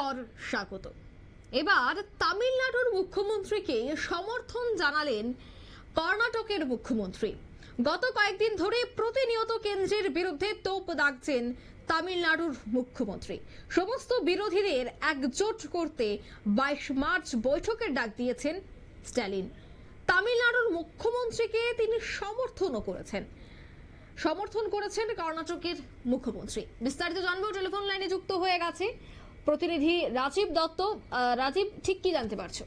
স্তর স্বাগত। এবার তামিলনাড়ুর মুখ্যমন্ত্রীকে সমর্থন জানালেন কর্ণাটকের মুখ্যমন্ত্রী। গত কয়েকদিন ধরে প্রতিনিয়ত কেন্দ্রের বিরুদ্ধে তোপ দাগছেন তামিলনাড়ুর মুখ্যমন্ত্রী। সমস্ত বিরোধীদের একজোট করতে 22 মার্চ বৈঠকের ডাক দিয়েছেন স্ট্যালিন। তামিলনাড়ুর মুখ্যমন্ত্রীকে তিনি সমর্থন করেছেন কর্ণাটকের মুখ্যমন্ত্রী। বিস্তারিত জানবো, টেলিফোন লাইনে যুক্ত হয়ে গেছে প্রতিনিধি রাজীব দত্ত। রাজীব, ঠিক কি জানতে পারছো?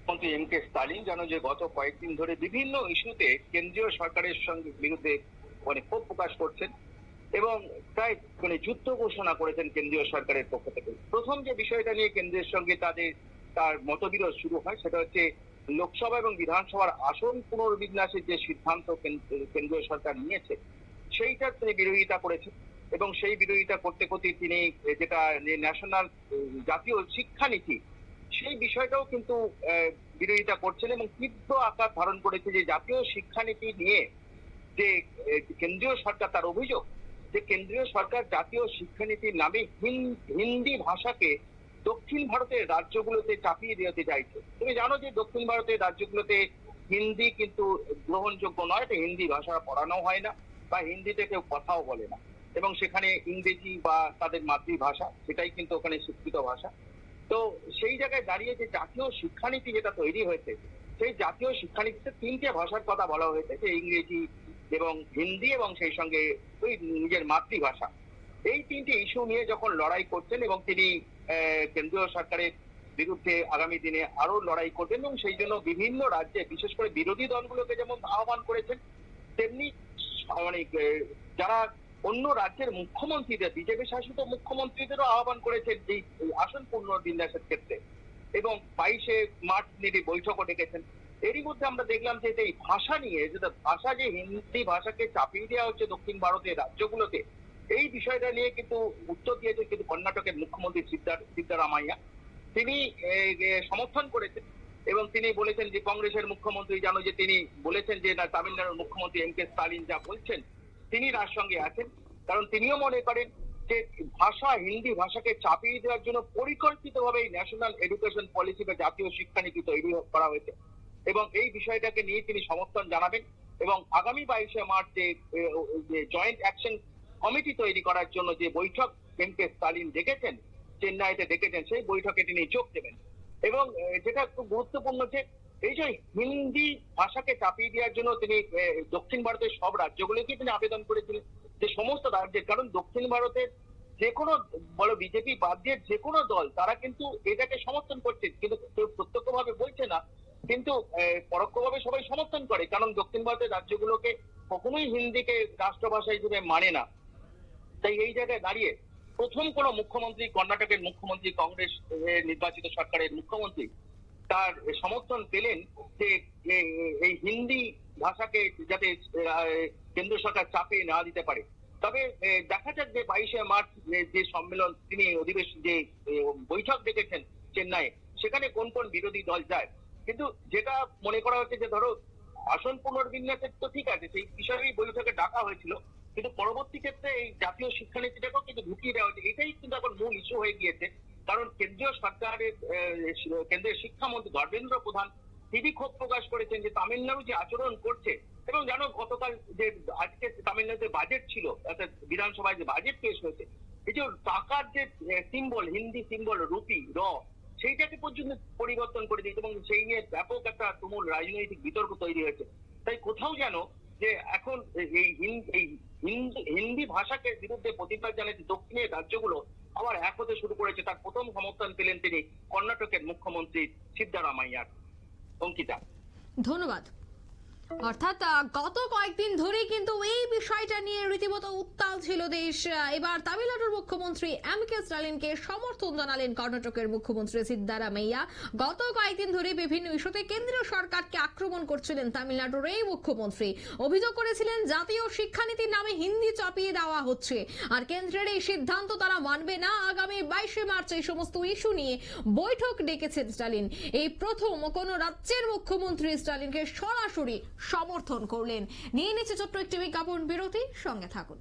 মন্ত্রী এম কে স্টালিন জানো যে গত কয়েকদিন ধরে বিভিন্ন ইস্যুতে কেন্দ্রীয় সরকারের সঙ্গে বিরুদ্ধে ক্ষোভ প্রকাশ করছেন এবং প্রায় যুদ্ধ ঘোষণা করেছেন কেন্দ্রীয় সরকারের পক্ষ থেকে। প্রথম যে বিষয়টা নিয়ে কেন্দ্রের সঙ্গে তার মতবিরোধ শুরু হয় সেটা হচ্ছে লোকসভা এবং বিধানসভার আসন পুনর্বিন্যাসের যে সিদ্ধান্ত কেন্দ্রীয় সরকার নিয়েছে সেইটার তিনি বিরোধিতা করেছেন এবং সেই বিরোধিতা করতে করতে তিনি যেটা ন্যাশনাল জাতীয় শিক্ষানীতি সেই বিষয়টাও কিন্তু বিরোধিতা করছেন এবং তীব্র আকার ধারণ করেছে যে জাতীয় শিক্ষানীতি নিয়ে যে কেন্দ্রীয় সরকার, তার অভিযোগ যে কেন্দ্রীয় সরকার জাতীয় শিক্ষানীতির নামে হিন্দি ভাষাকে দক্ষিণ ভারতের রাজ্যগুলোতে চাপিয়ে দিতে চাইছে। তুমি জানো যে দক্ষিণ ভারতের রাজ্যগুলোতে হিন্দি কিন্তু গ্রহণযোগ্য নয়, হিন্দি ভাষা পড়ানো হয় না বা হিন্দিতে কেউ কথাও বলে না এবং সেখানে ইংরেজি বা তাদের মাতৃভাষা সেটাই কিন্তু ওখানে স্বীকৃত ভাষা। তো সেই জায়গায় দাঁড়িয়ে যে জাতীয় শিক্ষানীতি যেটা তৈরি হয়েছে সেই জাতীয় শিক্ষানীতিতে 3টে ভাষার কথা বলা হয়েছে, যে ইংরেজি এবং হিন্দি এবং সেই সঙ্গে ওই নিজের মাতৃভাষা। এই 3টে ইস্যু নিয়ে যখন লড়াই করছেন এবং তিনি কেন্দ্রীয় সরকারের বিরুদ্ধে আগামী দিনে আরো লড়াই করবেন এবং সেই জন্য বিভিন্ন রাজ্যে বিশেষ করে বিরোধী দলগুলোকে যেমন আহ্বান করেছেন তেমনি যারা অন্য রাজ্যের মুখ্যমন্ত্রীদের, বিজেপি শাসিত মুখ্যমন্ত্রীদেরও আহ্বান করেছেন এই আসন পুনর্বিন্যাসের ক্ষেত্রে এবং 22 মার্চ তিনি বৈঠকও ডেকেছেন। এরই মধ্যে আমরা দেখলাম যে এই ভাষা নিয়ে, যেটা ভাষা যে হিন্দি ভাষাকে চাপিয়ে দেওয়া হচ্ছে দক্ষিণ ভারতের রাজ্যগুলোতে, এই বিষয়টা নিয়ে কিন্তু উত্তর দিয়েছেন কিন্তু কর্ণাটকের মুখ্যমন্ত্রী সিদ্দারামাইয়া। তিনি সমর্থন করেছেন এবং তিনি বলেছেন যে কংগ্রেসের মুখ্যমন্ত্রী জানো যে তিনি বলেছেন যে না, তামিলনাড়ুর মুখ্যমন্ত্রী এম কে স্টালিন যা বলছেন তিনি তার সঙ্গে আছেন, কারণ তিনিও মনে করেন যে ভাষা, হিন্দি ভাষাকে চাপিয়ে দেওয়ার জন্য পরিকল্পিতভাবে ন্যাশনাল এডুকেশন পলিসি বা জাতীয় শিক্ষানীতি তৈরি করা হয়েছে এবং এই বিষয়টাকে নিয়ে তিনি সমর্থন জানাবেন এবং আগামী 22 মার্চ যে জয়েন্ট অ্যাকশন কমিটি তৈরি করার জন্য যে বৈঠক এম কে স্টালিন ডেকেছেন, চেন্নাইতে ডেকেছেন, সেই বৈঠকে তিনি যোগ দেবেন। এবং যেটা খুব গুরুত্বপূর্ণ যে এই যে হিন্দি ভাষাকে চাপিয়ে দেওয়ার জন্য তিনি দক্ষিণ ভারতের সব রাজ্যগুলোকে তিনি আবেদন করেছিলেন যে সমস্ত রাজ্যের, কারণ দক্ষিণ ভারতের যে কোনো বলো বিজেপি বাদ দিয়ে যে কোনো দল তারা কিন্তু এটাকে সমর্থন করছে, কিন্তু কেউ প্রত্যক্ষভাবে বলছে না, কিন্তু পরোক্ষভাবে সবাই সমর্থন করে, কারণ দক্ষিণ ভারতের রাজ্যগুলোকে কখনোই হিন্দিকে রাষ্ট্রভাষা হিসেবে মানে না। তাই এই জায়গায় দাঁড়িয়ে প্রথম কোন মুখ্যমন্ত্রী, কর্ণাটকের মুখ্যমন্ত্রী, কংগ্রেস নির্বাচিত সরকারের মুখ্যমন্ত্রী তার সমর্থন পেলেন যে এই হিন্দি ভাষাকে যাতে কেন্দ্র সরকার চাপিয়ে না দিতে পারে। তবে দেখা যাক যে 22 মার্চ যে সম্মেলন তিনি অধিবেশন যে বৈঠক ডেকেছেন চেন্নাই, সেখানে কোন কোন বিরোধী দল যায়। কিন্তু যেটা মনে করা হচ্ছে যে ধরো আসন পুনর্বিন্যাসের তো ঠিক আছে, সেই বিষয়েই বৈঠকে ডাকা হয়েছিল, কিন্তু পরবর্তী ক্ষেত্রে এই জাতীয় শিক্ষানীতিটাকেও কিন্তু ঢুকিয়ে দেওয়া হয়েছে। এটাই কিন্তু এখন মূল ইস্যু হয়ে গিয়েছে, কারণ কেন্দ্রীয় সরকারের কেন্দ্রের শিক্ষামন্ত্রী ধর্মেন্দ্র প্রধান তিনি ক্ষোভ প্রকাশ করেছেন যে তামিলনাড়ু যে আচরণ করছে, এবং জানো গতকাল যে আজকে তামিলনাড়ুতে বাজেট ছিল, অর্থাৎ বিধানসভায় যে বাজেট পেশ হয়েছে, এই যে টাকার যে সিম্বল, হিন্দি সিম্বল রুপি সেইটাকে পর্যন্ত পরিবর্তন করে দিয়েছে এবং সেই নিয়ে ব্যাপক একটা তুমুল রাজনৈতিক বিতর্ক তৈরি হয়েছে। তাই কোথাও যেন যে এখন এই হিন্দি ভাষাকে বিরুদ্ধে প্রতিবাদ জানাতে দক্ষিণের রাজ্যগুলো আবার এক হতে শুরু করেছে। তার প্রথম সমর্থন পেলেন তিনি কর্ণাটকের মুখ্যমন্ত্রী সিদ্দারামাইয়ার। অঙ্কিতা, ধন্যবাদ। অর্থাৎ গত কয়েকদিন ধরে কিন্তু এই বিষয়টা নিয়ে রীতিমতো উত্তাল ছিল দেশ। এবার তামিলনাড়ুর মুখ্যমন্ত্রী এম কে স্টালিনকে সমর্থন জানালেন কর্ণাটকের মুখ্যমন্ত্রী সিদ্দারামাইয়া। গত কয়েকদিন ধরে বিভিন্ন ইস্যুতে কেন্দ্রীয় সরকারকে আক্রমণ করছিলেন তামিলনাড়ুর এই মুখ্যমন্ত্রী। অভিযোগ করেছিলেন জাতীয় শিক্ষানীতির নামে হিন্দি চাপিয়ে দেওয়া হচ্ছে আর কেন্দ্রের এই সিদ্ধান্ত তারা মানবে না। আগামী 22 মার্চ এই সমস্ত ইস্যু নিয়ে বৈঠক ডেকেছেন স্টালিন। এই প্রথম কোন রাজ্যের মুখ্যমন্ত্রী স্টালিনকে সরাসরি সমর্থন করলেন। নিয়ে নিচ্ছে ছোট্ট একটি বিজ্ঞাপন বিরতি, সঙ্গে থাকুন।